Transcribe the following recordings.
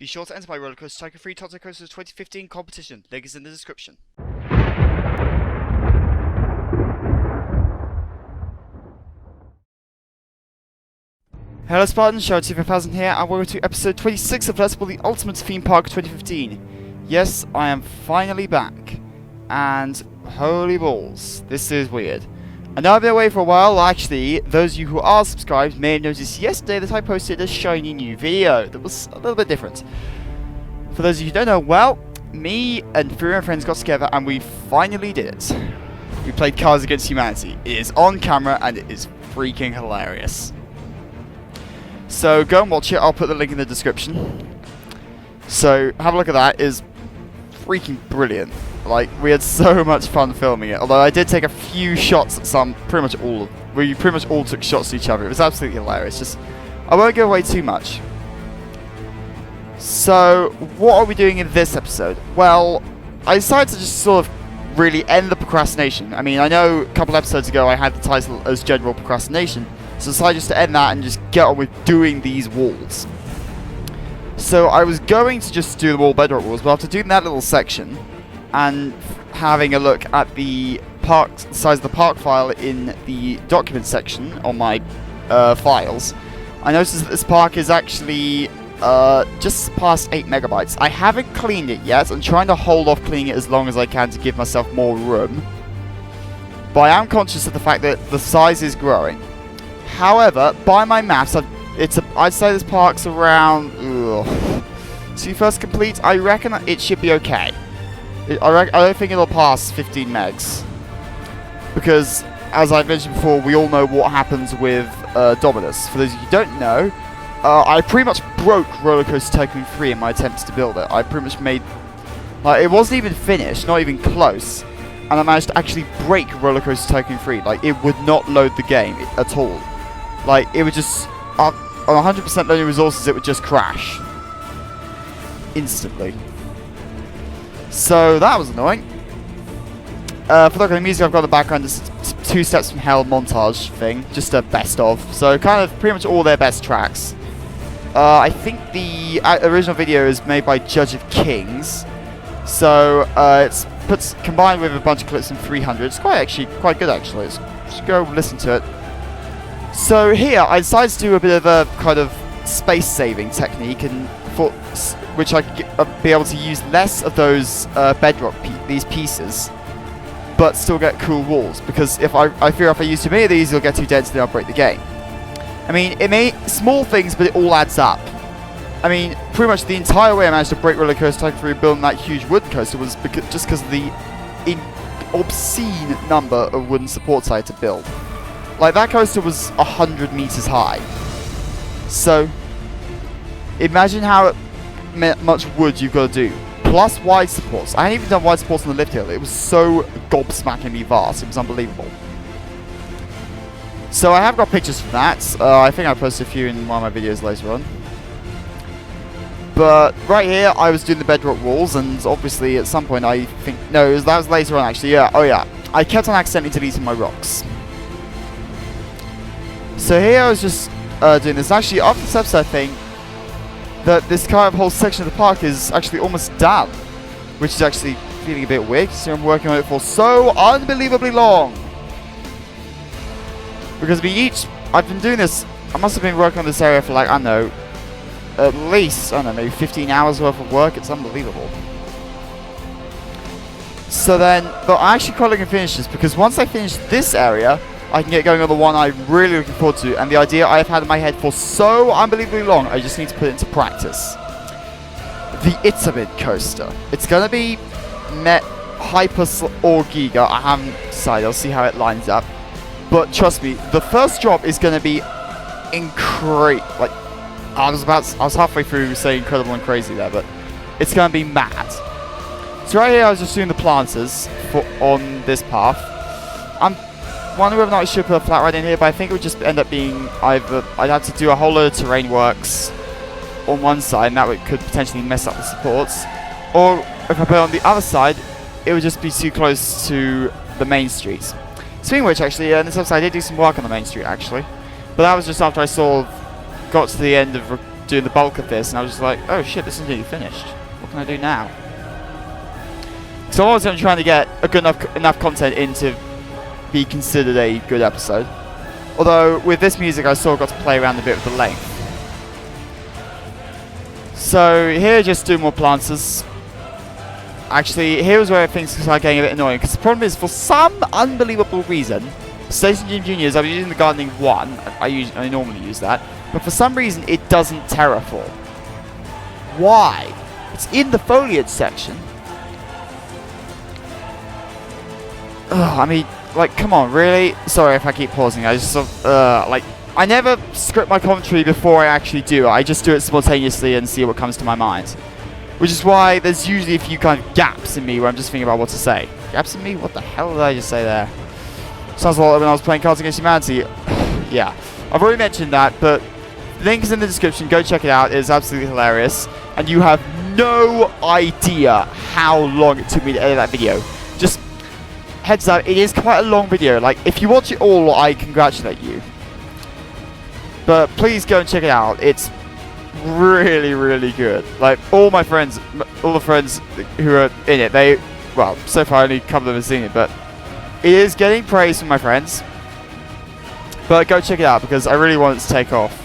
Be sure to enter my Rollercoaster Tycoon 3 Toto Coaster 2015 competition. Link is in the description. Hello Spartans, RCT3 here, and welcome to episode 26 of Let's Build the Ultimate Theme Park 2015. Yes, I am finally back. And holy balls, this is weird. I know I've been away for a while. Actually, those of you who are subscribed may have noticed yesterday that I posted a shiny new video that was a little bit different. For those of you who don't know, well, me and 3 of my friends got together and we finally did it. We played Cards Against Humanity. It is on camera and it is freaking hilarious. So go and watch it, I'll put the link in the description. So have a look at that, it is freaking brilliant. Like, we had so much fun filming it, although I did take a few shots at we pretty much all took shots at each other. It was absolutely hilarious. Just, I won't give away too much. So, what are we doing in this episode? Well, I decided to just sort of really end the procrastination. I mean, I know a couple episodes ago I had the title as General Procrastination, so I decided just to end that and just get on with doing these walls. So I was going to just do the wall bedrock walls, but after doing that little section and having a look at the size of the park file in the document section on my files, I noticed that this park is actually just past 8 megabytes. I haven't cleaned it yet. I'm trying to hold off cleaning it as long as I can to give myself more room. But I am conscious of the fact that the size is growing. However, by my maths, I'd say this park's around... So first complete, I reckon it should be okay. I don't think it'll pass 15 megs. Because, as I mentioned before, we all know what happens with Dominus. For those of you who don't know, I pretty much broke Rollercoaster Tycoon 3 in my attempts to build it. I pretty much made... Like, it wasn't even finished, not even close. And I managed to actually break Rollercoaster Tycoon 3. Like, it would not load the game at all. Like, it would just... on 100% loading resources, it would just crash. Instantly. So, that was annoying. For the music, I've got the background, this 2 Steps from Hell montage thing. Just a best of. So, kind of pretty much all their best tracks. I think the original video is made by Judge of Kings. So, it's combined with a bunch of clips from 300. It's quite good, actually. Just go listen to it. So here, I decided to do a bit of a kind of space-saving technique, and which I could be able to use less of those bedrock these pieces, but still get cool walls. Because if I fear if I use too many of these, it'll get too dense and I'll break the game. I mean, it may small things, but it all adds up. I mean, pretty much the entire way I managed to break Rollercoaster Tycoon 3 building that huge wooden coaster was just because of the obscene number of wooden supports I had to build. Like, that coaster was 100 meters high. So, imagine how much wood you've got to do. Plus wide supports. I hadn't even done wide supports on the lift hill. It was so gobsmackingly vast. It was unbelievable. So, I have got pictures from that. I think I posted a few in one of my videos later on. But, right here, I was doing the bedrock walls, and obviously, at some point, I think... No, that was later on, actually. Yeah, oh yeah. I kept on accidentally deleting my rocks. So here I was just doing this. Actually, after this episode, I think that this kind of whole section of the park is actually almost done, which is actually feeling a bit weird. So I'm working on it for so unbelievably long. Because I've been doing this. I must have been working on this area for like, I don't know, at least, I don't know, maybe 15 hours worth of work. It's unbelievable. So then, but I'm actually quite looking to finish this, because once I finish this area, I can get going on the one I'm really looking forward to, and the idea I've had in my head for so unbelievably long, I just need to put it into practice. The Intamin coaster. It's going to be Hyper or Giga. I haven't decided. I'll see how it lines up. But trust me, the first drop is going to be incredible. Like, I was halfway through saying incredible and crazy there, but it's going to be mad. So right here, I was just doing the planters on this path. I'm wondering whether or not I should put a flat right in here, but I think it would just end up being either I'd have to do a whole load of terrain works on one side, and that could potentially mess up the supports, or if I put it on the other side, it would just be too close to the main streets. Speaking of which, actually, in this episode I did do some work on the main street, actually, but that was just after I sort of got to the end of doing the bulk of this, and I was just like, oh shit, this is nearly finished. What can I do now? So I wasn't trying to get a good enough content in to be considered a good episode. Although with this music, I sort of got to play around a bit with the length. So here, just do more planters. Actually, here's where things start getting a bit annoying, because the problem is, for some unbelievable reason, Station Jim Juniors, I was using the gardening 1, I normally use that, but for some reason it doesn't terraform. Why? It's in the foliage section. Ugh, I mean, like, come on, really? Sorry if I keep pausing, I just sort of, like, I never script my commentary before I actually do it, I just do it spontaneously and see what comes to my mind. Which is why there's usually a few kind of gaps in me where I'm just thinking about what to say. Gaps in me? What the hell did I just say there? Sounds a lot like when I was playing Cards Against Humanity. Yeah, I've already mentioned that, but link is in the description. Go check it out. It's absolutely hilarious. And you have no idea how long it took me to edit that video. Just heads up, it is quite a long video. Like, if you watch it all, I congratulate you. But please go and check it out. It's really, really good. Like, all my friends, all the friends who are in it, they, well, so far only a couple of them have seen it, but it is getting praise from my friends. But go check it out, because I really want it to take off.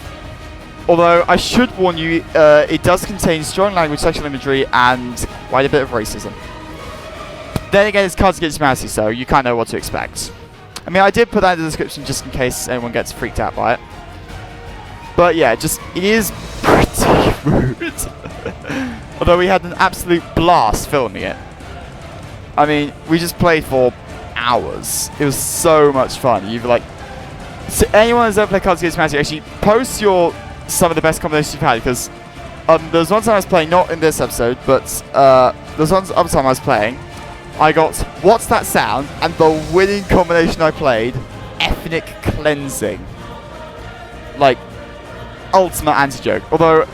Although, I should warn you, it does contain strong language, sexual imagery, and quite a bit of racism. Then again, it's Cards Against Humanity, so you kind of know what to expect. I mean, I did put that in the description just in case anyone gets freaked out by it. But yeah, just, it is pretty rude. Although we had an absolute blast filming it. I mean, we just played for hours. It was so much fun. You've like, so anyone who's ever played Cards Against Humanity, actually post some of the best combinations you've had, because there was one time I was playing, not in this episode, but there was one other time I was playing, I got What's That Sound, and the winning combination I played, Ethnic Cleansing. Like, ultimate anti-joke. Although,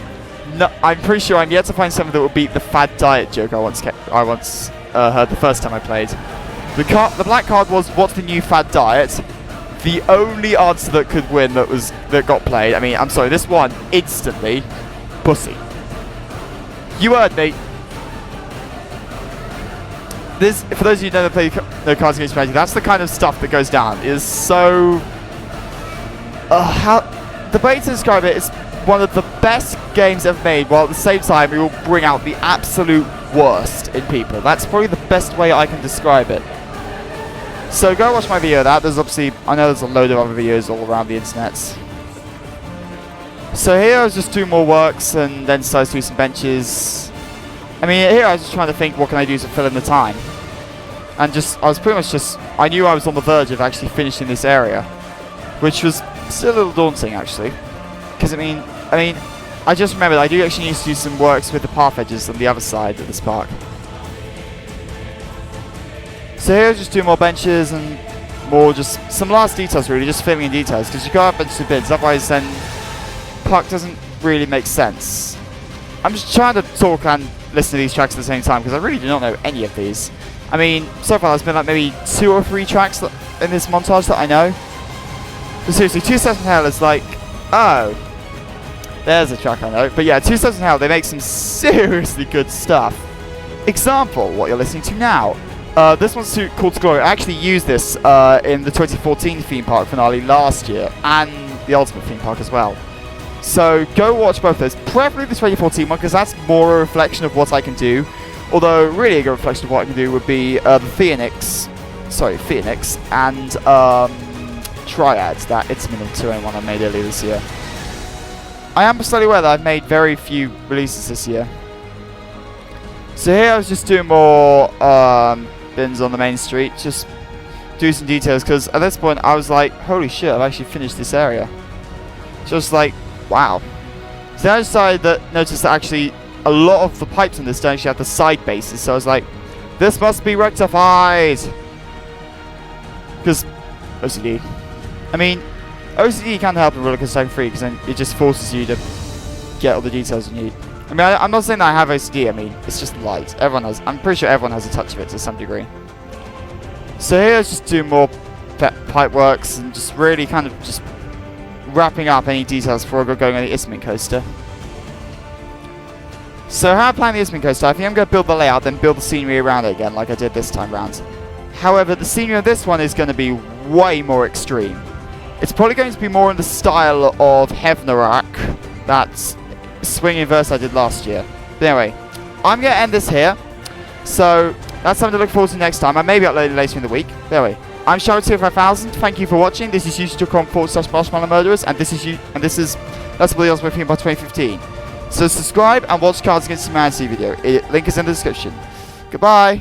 no, I'm pretty sure I'm yet to find something that will beat the fad diet joke I once heard the first time I played. The black card was, what's the new fad diet? The only answer that could win that got played, I mean, I'm sorry, this one, instantly, pussy. You heard me. This, for those of you who never played no Cards Against Humanity, that's the kind of stuff that goes down. It is so... the way to describe it is one of the best games ever made, while at the same time it will bring out the absolute worst in people. That's probably the best way I can describe it. So go watch my video of that. There's obviously, I know there's a load of other videos all around the internet. So here I was just doing more works and then started to do some benches. I mean, here I was just trying to think what can I do to fill in the time. And I was pretty much just, I knew I was on the verge of actually finishing this area. Which was still a little daunting actually. Because I mean, I just remembered I do actually need to do some works with the path edges on the other side of this park. So here I was just doing more benches and more just some last details really, just filling in details. Because you can't have benches and bins, otherwise then park doesn't really make sense. I'm just trying to talk and listen to these tracks at the same time because I really do not know any of these. I mean, so far there's been like maybe 2 or 3 tracks in this montage that I know. But seriously, 2 Steps in Hell is like, oh, there's a track I know. But yeah, 2 Steps in Hell, they make some seriously good stuff. Example, what you're listening to now. This one's called To Glory. I actually used this in the 2014 theme park finale last year, and the Ultimate theme park as well. So go watch both of those, preferably the 2014 one, because that's more a reflection of what I can do. Although really a good reflection of what I can do would be the Phoenix and Triads, that Intamin 201 I made earlier this year. I am slowly aware that I've made very few releases this year. So here I was just doing more bins on the main street, just do some details, because at this point I was like, holy shit, I've actually finished this area. Just like, wow. So then I decided noticed that actually a lot of the pipes in this don't actually have the side bases, so I was like, this must be rectified! Because OCD. I mean, OCD can help in Roller Coaster Tycoon 3 because then it just forces you to get all the details you need. I mean, I'm not saying that I have OCD, I mean, it's just light. Everyone has, I'm pretty sure everyone has a touch of it to some degree. So here I was just doing more pipe works and just really kind of just wrapping up any details before I got going on the Intamin coaster. So how I plan the Isthmian Coast, I think I'm going to build the layout, then build the scenery around it again, like I did this time round. However, the scenery of this one is going to be way more extreme. It's probably going to be more in the style of Hevnarak, that swing inverse I did last year. But anyway, I'm going to end this here. So that's something to look forward to next time. I may be uploading later in the week. But anyway, I'm Shadow5000. Thank you for watching. This is youtube.com/Marshmallow Murderers, and this is Let's Play Osmo Theme by 2015. So subscribe and watch Cards Against Humanity video. Link is in the description. Goodbye.